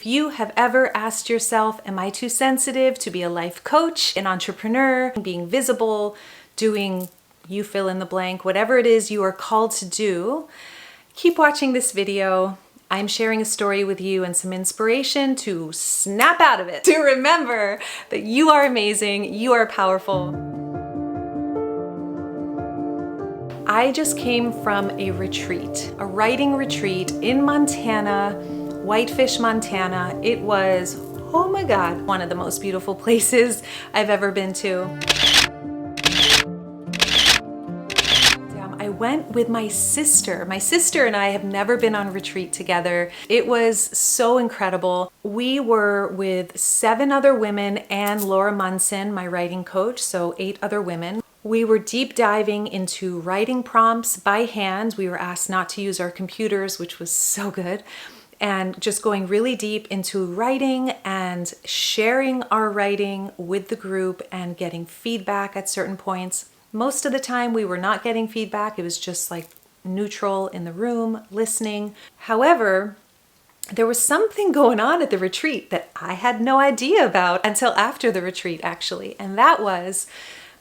If you have ever asked yourself, am I too sensitive to be a life coach, an entrepreneur, being visible, doing you fill in the blank, whatever it is you are called to do, keep watching this video. I'm sharing a story with you and some inspiration to snap out of it, to remember that you are amazing, you are powerful. I just came from a retreat, a writing retreat in Montana, Whitefish, Montana. It was, oh my God, one of the most beautiful places I've ever been to. I went with my sister. My sister and I have never been on retreat together. It was so incredible. We were with 7 other women and Laura Munson, my writing coach, so 8 other women. We were deep diving into writing prompts by hand. We were asked not to use our computers, which was so good. And just going really deep into writing and sharing our writing with the group and getting feedback at certain points. Most of the time we were not getting feedback. It was just like neutral in the room, listening. However, there was something going on at the retreat that I had no idea about until after the retreat, actually. And that was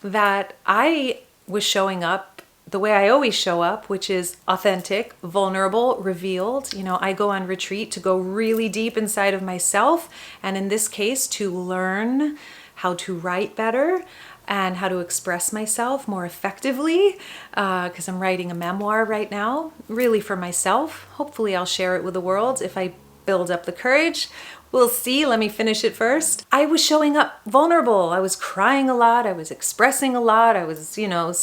that I was showing up the way I always show up, which is authentic, vulnerable, revealed. You know, I go on retreat to go really deep inside of myself, and in this case, to learn how to write better and how to express myself more effectively, because I'm writing a memoir right now, really for myself. Hopefully I'll share it with the world if I build up the courage. We'll see. Let me finish it first. I was showing up vulnerable. I was crying a lot. I was expressing a lot. I was, you know,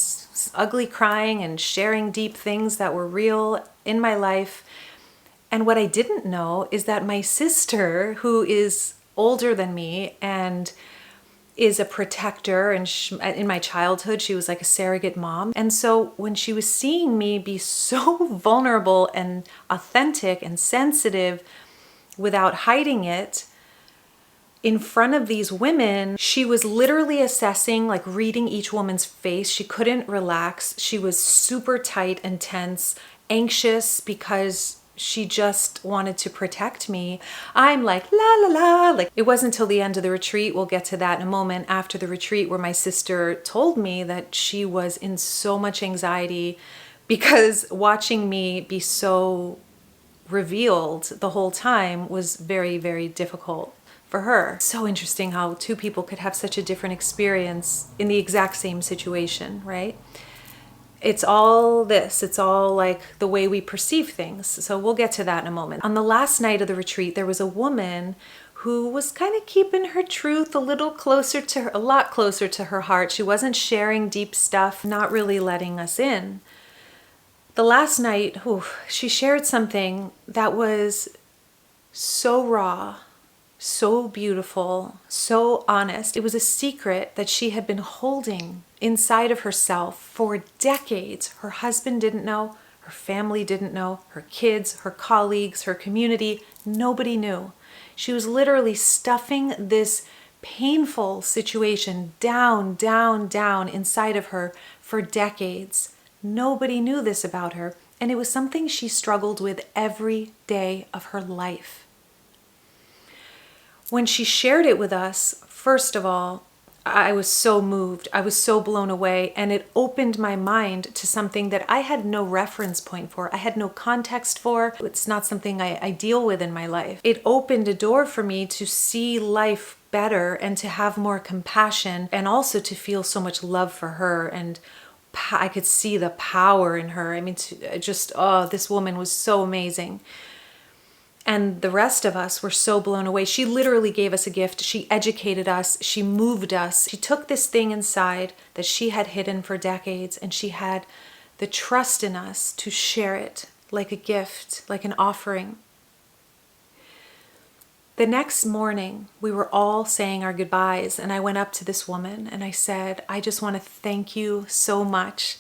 ugly crying and sharing deep things that were real in my life. And what I didn't know is that my sister, who is older than me and is a protector, and in my childhood, she was like a surrogate mom. And so when she was seeing me be so vulnerable and authentic and sensitive without hiding it in front of these women, she was literally assessing, like reading each woman's face. She couldn't relax. She was super tight and tense, anxious because she just wanted to protect me. I'm like, la la la. Like, it wasn't until the end of the retreat, we'll get to that in a moment, after the retreat, where my sister told me that she was in so much anxiety because watching me be so revealed the whole time was very, very difficult for her. So interesting how 2 people could have such a different experience in the exact same situation, right? It's all this, it's all like the way we perceive things. So we'll get to that in a moment. On the last night of the retreat, there was a woman who was kind of keeping her truth a little closer to her, a lot closer to her heart. She wasn't sharing deep stuff, not really letting us in. The last night, she shared something that was so raw, so beautiful, so honest. It was a secret that she had been holding inside of herself for decades. Her husband didn't know, her family didn't know, her kids, her colleagues, her community, nobody knew. She was literally stuffing this painful situation down, down, down inside of her for decades. Nobody knew this about her, and it was something she struggled with every day of her life. When she shared it with us, first of all, I was so moved. I was so blown away, and it opened my mind to something that I had no reference point for. I had no context for. It's not something I deal with in my life. It opened a door for me to see life better and to have more compassion, and also to feel so much love for her, and I could see the power in her. I mean, this woman was so amazing. And the rest of us were so blown away. She literally gave us a gift. She educated us. She moved us. She took this thing inside that she had hidden for decades, and she had the trust in us to share it like a gift, like an offering. The next morning, we were all saying our goodbyes, and I went up to this woman and I said, I just want to thank you so much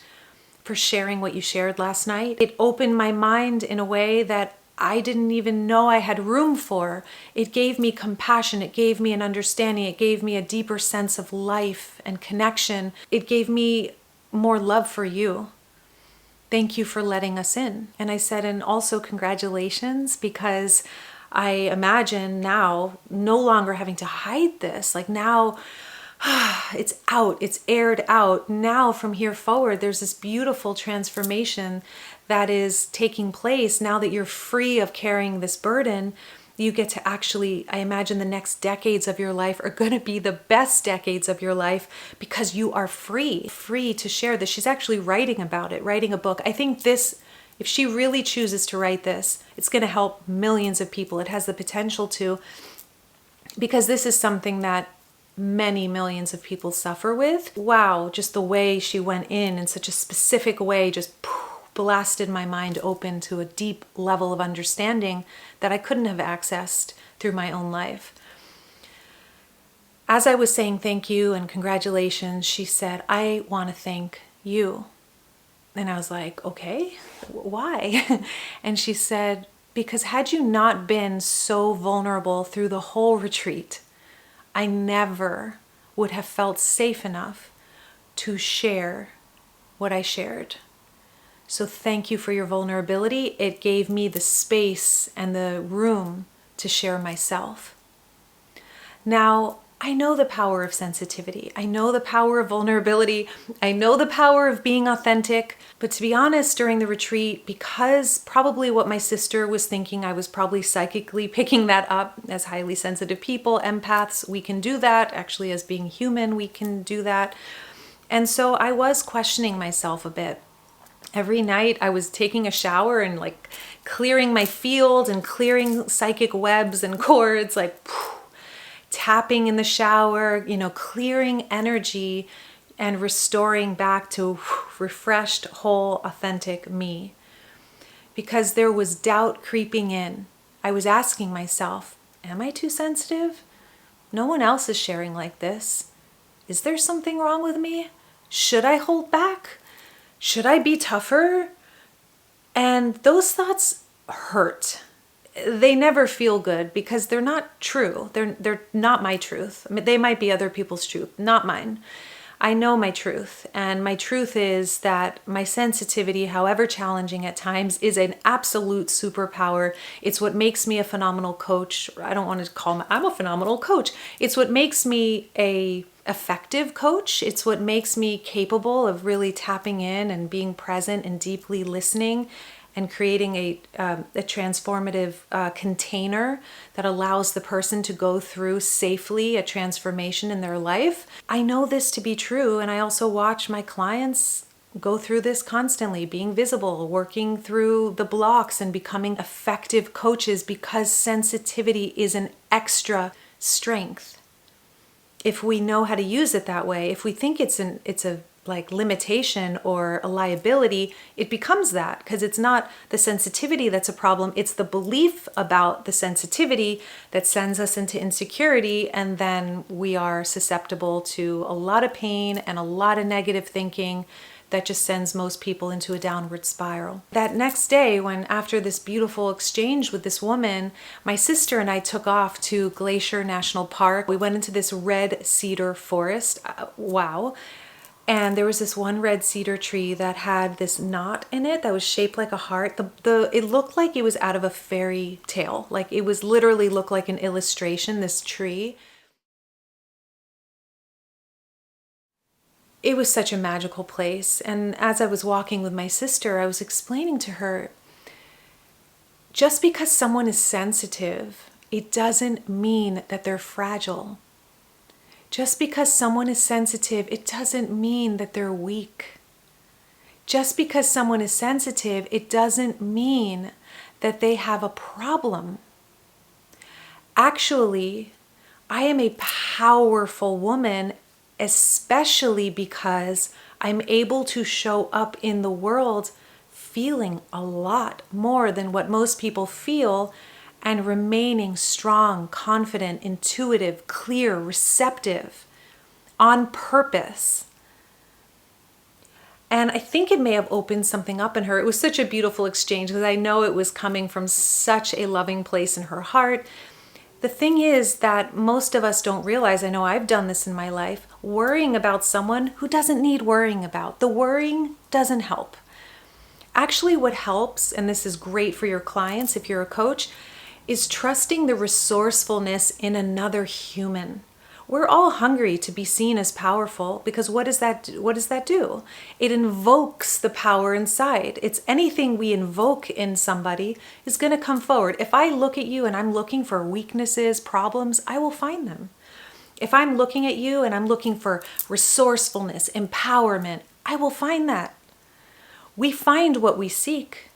for sharing what you shared last night. It opened my mind in a way that I didn't even know I had room for. It gave me compassion. It gave me an understanding. It gave me a deeper sense of life and connection. It gave me more love for you. Thank you for letting us in. And I said, and also congratulations, because I imagine now no longer having to hide this. Like now it's out, it's aired out. Now from here forward, there's this beautiful transformation that is taking place. Now that you're free of carrying this burden, you get to actually, I imagine the next decades of your life are going to be the best decades of your life because you are free to share this. She's actually writing about it, writing a book. I think this, if she really chooses to write this, it's going to help millions of people. It has the potential to, because this is something that many millions of people suffer with. Wow, just the way she went in such a specific way, just blasted my mind open to a deep level of understanding that I couldn't have accessed through my own life. As I was saying thank you and congratulations, she said, I want to thank you. And I was like, okay, why? And she said, because had you not been so vulnerable through the whole retreat, I never would have felt safe enough to share what I shared. So thank you for your vulnerability. It gave me the space and the room to share myself. Now, I know the power of sensitivity. I know the power of vulnerability. I know the power of being authentic. But to be honest, during the retreat, because probably what my sister was thinking, I was probably psychically picking that up. As highly sensitive people, empaths, we can do that. Actually, as being human, we can do that. And so I was questioning myself a bit. Every night I was taking a shower and like clearing my field and clearing psychic webs and cords, like tapping in the shower, clearing energy and restoring back to refreshed, whole, authentic me. Because there was doubt creeping in. I was asking myself, am I too sensitive? No one else is sharing like this. Is there something wrong with me? Should I hold back? Should I be tougher? And those thoughts hurt. They never feel good because they're not true. They're not my truth. I mean, they might be other people's truth, not mine. I know my truth, and my truth is that my sensitivity, however challenging at times, is an absolute superpower. It's what makes me a phenomenal coach. I don't want to call I'm a phenomenal coach. It's what makes me a effective coach. It's what makes me capable of really tapping in and being present and deeply listening and creating a transformative container that allows the person to go through safely a transformation in their life. I know this to be true, and I also watch my clients go through this constantly, being visible, working through the blocks and becoming effective coaches because sensitivity is an extra strength. If we know how to use it that way, if we think it's a like limitation or a liability, it becomes that, because it's not the sensitivity that's a problem, it's the belief about the sensitivity that sends us into insecurity, and then we are susceptible to a lot of pain and a lot of negative thinking that just sends most people into a downward spiral. That next day, when after this beautiful exchange with this woman, my sister and I took off to Glacier National Park. We went into this red cedar forest. Wow. And there was this one red cedar tree that had this knot in it that was shaped like a heart. It looked like it was out of a fairy tale. Like it was literally looked like an illustration, this tree. It was such a magical place. And as I was walking with my sister, I was explaining to her, just because someone is sensitive, it doesn't mean that they're fragile. Just because someone is sensitive, it doesn't mean that they're weak. Just because someone is sensitive, it doesn't mean that they have a problem. Actually, I am a powerful woman, especially because I'm able to show up in the world feeling a lot more than what most people feel, and remaining strong, confident, intuitive, clear, receptive, on purpose. And I think it may have opened something up in her. It was such a beautiful exchange because I know it was coming from such a loving place in her heart. The thing is that most of us don't realize, I know I've done this in my life, worrying about someone who doesn't need worrying about. The worrying doesn't help. Actually, what helps, and this is great for your clients if you're a coach, is trusting the resourcefulness in another human. We're all hungry to be seen as powerful because what does that do? It invokes the power inside. It's anything we invoke in somebody is going to come forward. If I look at you and I'm looking for weaknesses, problems, I will find them. If I'm looking at you and I'm looking for resourcefulness, empowerment, I will find that. We find what we seek.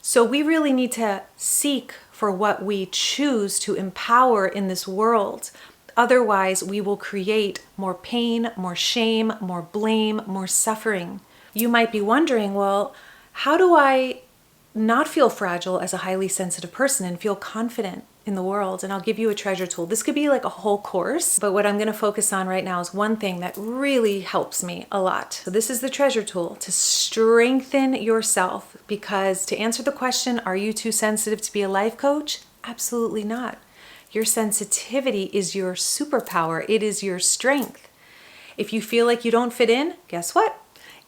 So we really need to seek for what we choose to empower in this world. Otherwise, we will create more pain, more shame, more blame, more suffering. You might be wondering, well, how do I not feel fragile as a highly sensitive person and feel confident in the world? And I'll give you a treasure tool. This could be like a whole course, but what I'm going to focus on right now is one thing that really helps me a lot. So this is the treasure tool to strengthen yourself, because to answer the question, are you too sensitive to be a life coach? Absolutely not. Your sensitivity is your superpower. It is your strength. If you feel like you don't fit in, guess what?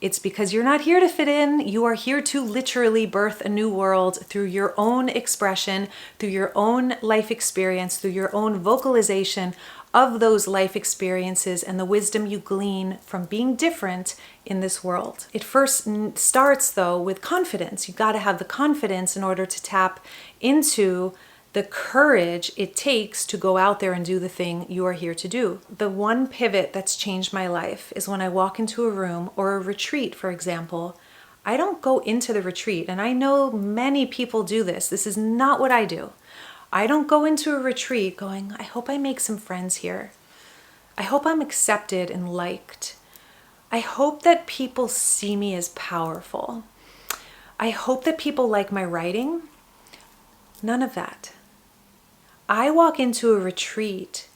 It's because you're not here to fit in. You are here to literally birth a new world through your own expression, through your own life experience, through your own vocalization of those life experiences and the wisdom you glean from being different in this world. It first starts though with confidence. You got to have the confidence in order to tap into the courage it takes to go out there and do the thing you are here to do. The one pivot that's changed my life is when I walk into a room or a retreat, for example. I don't go into the retreat, and I know many people do this. This is not what I do. I don't go into a retreat going, I hope I make some friends here. I hope I'm accepted and liked. I hope that people see me as powerful. I hope that people like my writing. None of that. I walk into a retreat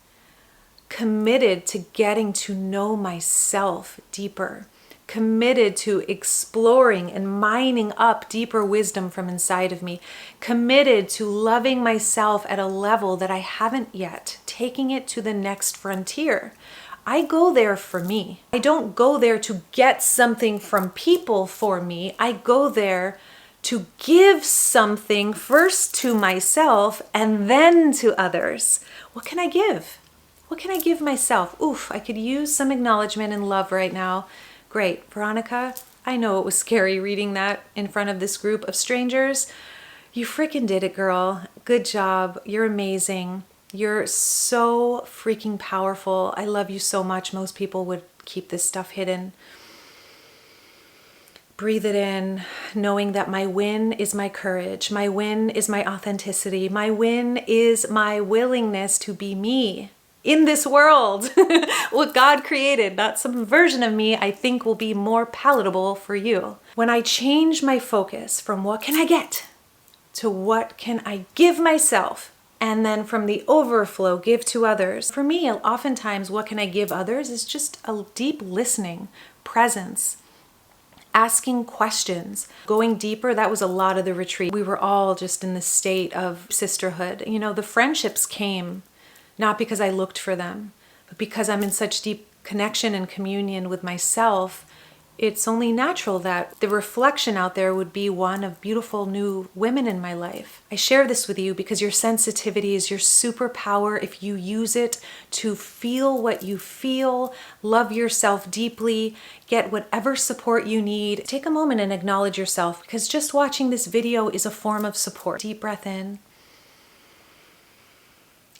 committed to getting to know myself deeper, committed to exploring and mining up deeper wisdom from inside of me, committed to loving myself at a level that I haven't yet, taking it to the next frontier. I go there for me. I don't go there to get something from people for me. I go there to give something first to myself and then to others. What can I give? What can I give myself? Oof, I could use some acknowledgement and love right now. Great, Veronica, I know it was scary reading that in front of this group of strangers. You freaking did it, girl. Good job. You're amazing. You're so freaking powerful. I love you so much. Most people would keep this stuff hidden. Breathe it in, knowing that my win is my courage. My win is my authenticity. My win is my willingness to be me in this world. What God created, not some version of me I think will be more palatable for you. When I change my focus from what can I get to what can I give myself, and then from the overflow give to others. For me, oftentimes what can I give others is just a deep listening, presence, asking questions, going deeper. That was a lot of the retreat. We were all just in this state of sisterhood. You know, the friendships came not because I looked for them, but because I'm in such deep connection and communion with myself. It's only natural that the reflection out there would be one of beautiful new women in my life. I share this with you because your sensitivity is your superpower if you use it to feel what you feel, love yourself deeply, get whatever support you need. Take a moment and acknowledge yourself, because just watching this video is a form of support. Deep breath in.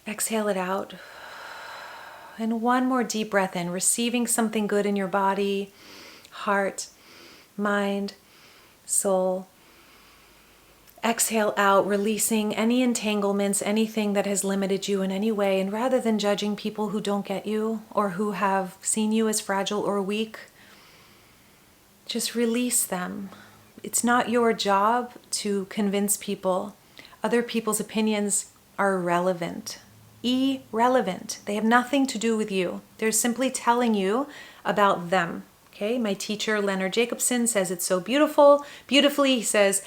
Exhale it out. And one more deep breath in, receiving something good in your body, heart, mind, soul. Exhale out, releasing any entanglements, anything that has limited you in any way. And rather than judging people who don't get you or who have seen you as fragile or weak, just release them. It's not your job to convince people. Other people's opinions are irrelevant. Irrelevant. They have nothing to do with you. They're simply telling you about them. Okay, my teacher, Leonard Jacobson, says it's so beautifully. He says,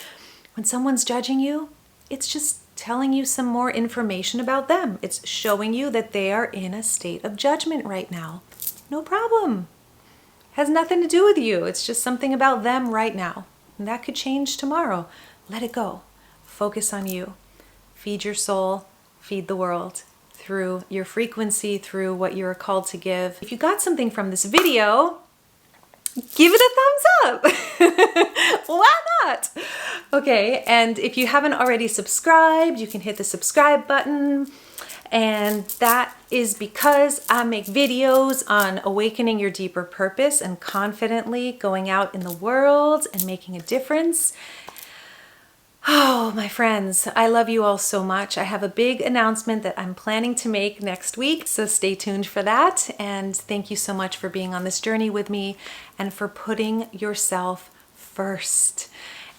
when someone's judging you, it's just telling you some more information about them. It's showing you that they are in a state of judgment right now. No problem. Has nothing to do with you. It's just something about them right now. And that could change tomorrow. Let it go. Focus on you. feed your soul, feed the world through your frequency, through what you're called to give. If you got something from this video, give it a thumbs up. Why not? Okay, and if you haven't already subscribed, you can hit the subscribe button. And that is because I make videos on awakening your deeper purpose and confidently going out in the world and making a difference. Oh, my friends, I love you all so much. I have a big announcement that I'm planning to make next week, so stay tuned for that. And thank you so much for being on this journey with me and for putting yourself first.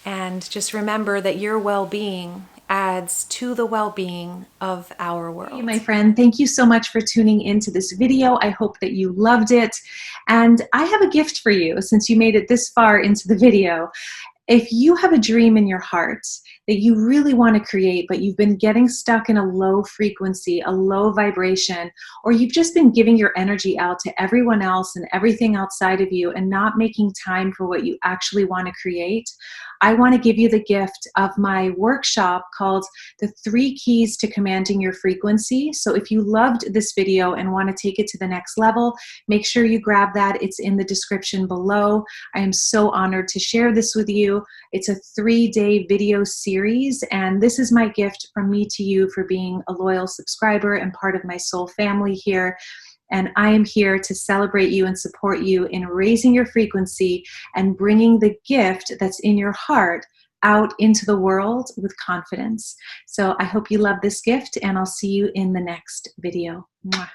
And just remember that your well-being adds to the well-being of our world. Hey, my friend, thank you so much for tuning into this video. I hope that you loved it. And I have a gift for you since you made it this far into the video. If you have a dream in your heart that you really want to create, but you've been getting stuck in a low frequency, a low vibration, or you've just been giving your energy out to everyone else and everything outside of you and not making time for what you actually want to create, I want to give you the gift of my workshop called The 3 Keys to Commanding Your Frequency. So if you loved this video and want to take it to the next level, make sure you grab that. It's in the description below. I am so honored to share this with you. It's a 3-day video series, and this is my gift from me to you for being a loyal subscriber and part of my soul family here. And I am here to celebrate you and support you in raising your frequency and bringing the gift that's in your heart out into the world with confidence. So I hope you love this gift, and I'll see you in the next video. Mwah.